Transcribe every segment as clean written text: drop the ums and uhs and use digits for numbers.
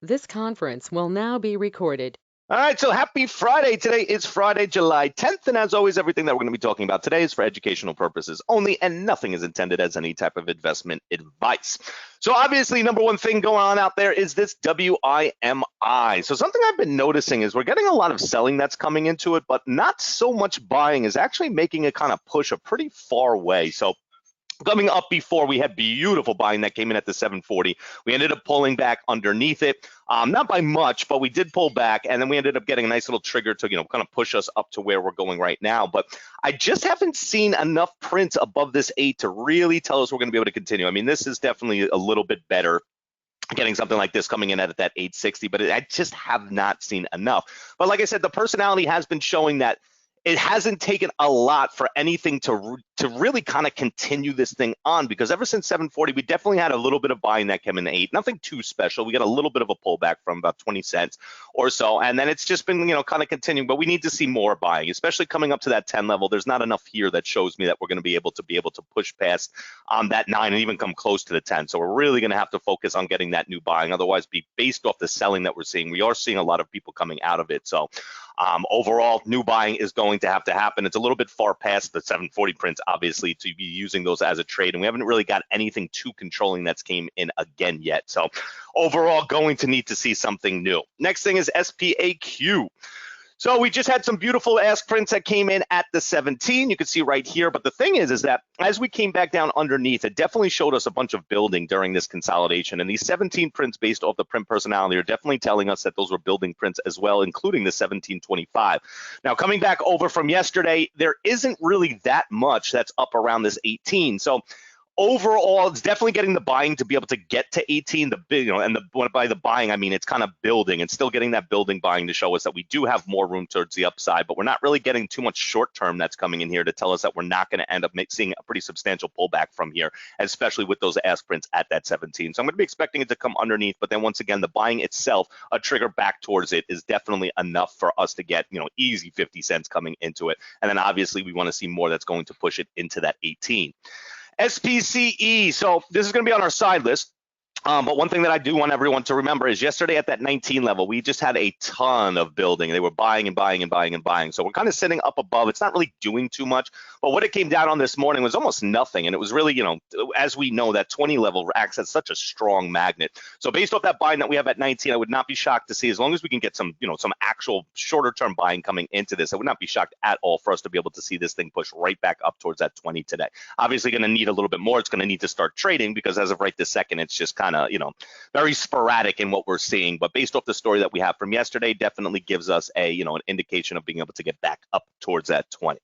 This conference will now be recorded. All right, so happy Friday. Today is Friday, July 10th, and as always, everything that we're going to be talking about today is for educational purposes only, and nothing is intended as any type of investment advice. So obviously, number one thing going on out there is this WIMI. So something I've been noticing is we're getting a lot of selling that's coming into it, but not so much buying is actually making it kind of push a pretty far way. So coming up before, we had beautiful buying that came in at the 740. We ended up pulling back underneath it, not by much, but we did pull back, and then we ended up getting a nice little trigger to kind of push us up to where we're going right now. But I just haven't seen enough prints above this 8 to really tell us we're going to be able to continue. I mean, this is definitely a little bit better, getting something like this coming in at that 860, but I just have not seen enough. But like I said, the personality has been showing that it hasn't taken a lot for anything to really kind of continue this thing on, because ever since 740, we definitely had a little bit of buying that came in 8, nothing too special. We got a little bit of a pullback from about 20 cents or so, and then it's just been kind of continuing, but we need to see more buying, especially coming up to that 10 level. There's not enough here that shows me that we're going to be able to push past that 9 and even come close to the 10. So we're really going to have to focus on getting that new buying, otherwise be based off the selling that we're seeing. We are seeing a lot of people coming out of it. So overall, new buying is going to have to happen. It's a little bit far past the 740 prints, obviously, to be using those as a trade, and we haven't really got anything too controlling that's came in again yet. So overall, going to need to see something new. Next thing is SPAQ. So we just had some beautiful ask prints that came in at the 17. You can see right here. But the thing is that as we came back down underneath, it definitely showed us a bunch of building during this consolidation. And these 17 prints based off the print personality are definitely telling us that those were building prints as well, including the 1725. Now, coming back over from yesterday, there isn't really that much that's up around this 18. So overall, it's definitely getting the buying to be able to get to 18. The big, and by the buying, I mean it's kind of building and still getting that building buying to show us that we do have more room towards the upside, but we're not really getting too much short term that's coming in here to tell us that we're not going to end up seeing a pretty substantial pullback from here, especially with those ask prints at that 17. So I'm going to be expecting it to come underneath, but then once again, the buying itself, a trigger back towards it, is definitely enough for us to get easy 50 cents coming into it, and then obviously we want to see more that's going to push it into that 18. SPCE, so this is going to be on our side list. But one thing that I do want everyone to remember is yesterday at that 19 level, we just had a ton of building. They were buying and buying and buying and buying. So we're kind of sitting up above. It's not really doing too much. But what it came down on this morning was almost nothing. And it was really, as we know, that 20 level acts as such a strong magnet. So based off that buying that we have at 19, I would not be shocked to see, as long as we can get some, some actual shorter term buying coming into this, I would not be shocked at all for us to be able to see this thing push right back up towards that 20 today. Obviously going to need a little bit more. It's going to need to start trading, because as of right this second, it's just kind of, very sporadic in what we're seeing. But based off the story that we have from yesterday, definitely gives us a, an indication of being able to get back up towards that 20.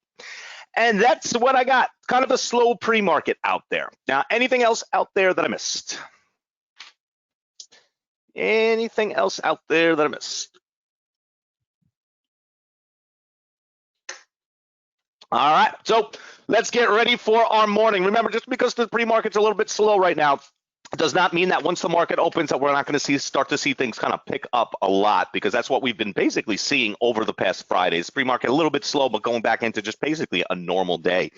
And that's what I got. Kind of a slow pre-market out there. Now, anything else out there that I missed? Anything else out there that I missed? All right, so let's get ready for our morning. Remember, just because the pre-market's a little bit slow right now, does not mean that once the market opens that we're not going to start to see things kind of pick up a lot, because that's what we've been basically seeing over the past Fridays. Pre-market a little bit slow, but going back into just basically a normal day.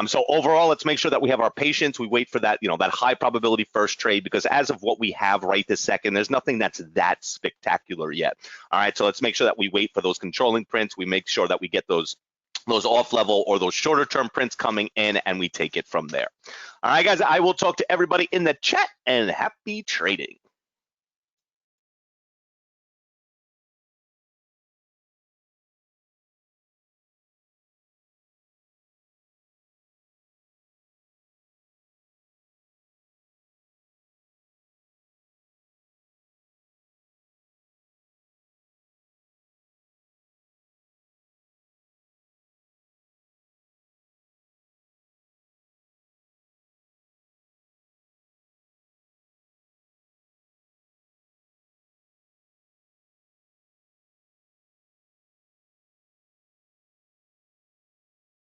So overall, let's make sure that we have our patience. We wait for that, that high probability first trade, because as of what we have right this second, there's nothing that's that spectacular yet. All right, so let's make sure that we wait for those controlling prints. We make sure that we get those off level or those shorter term prints coming in, and we take it from there. All right, guys, I will talk to everybody in the chat, and happy trading.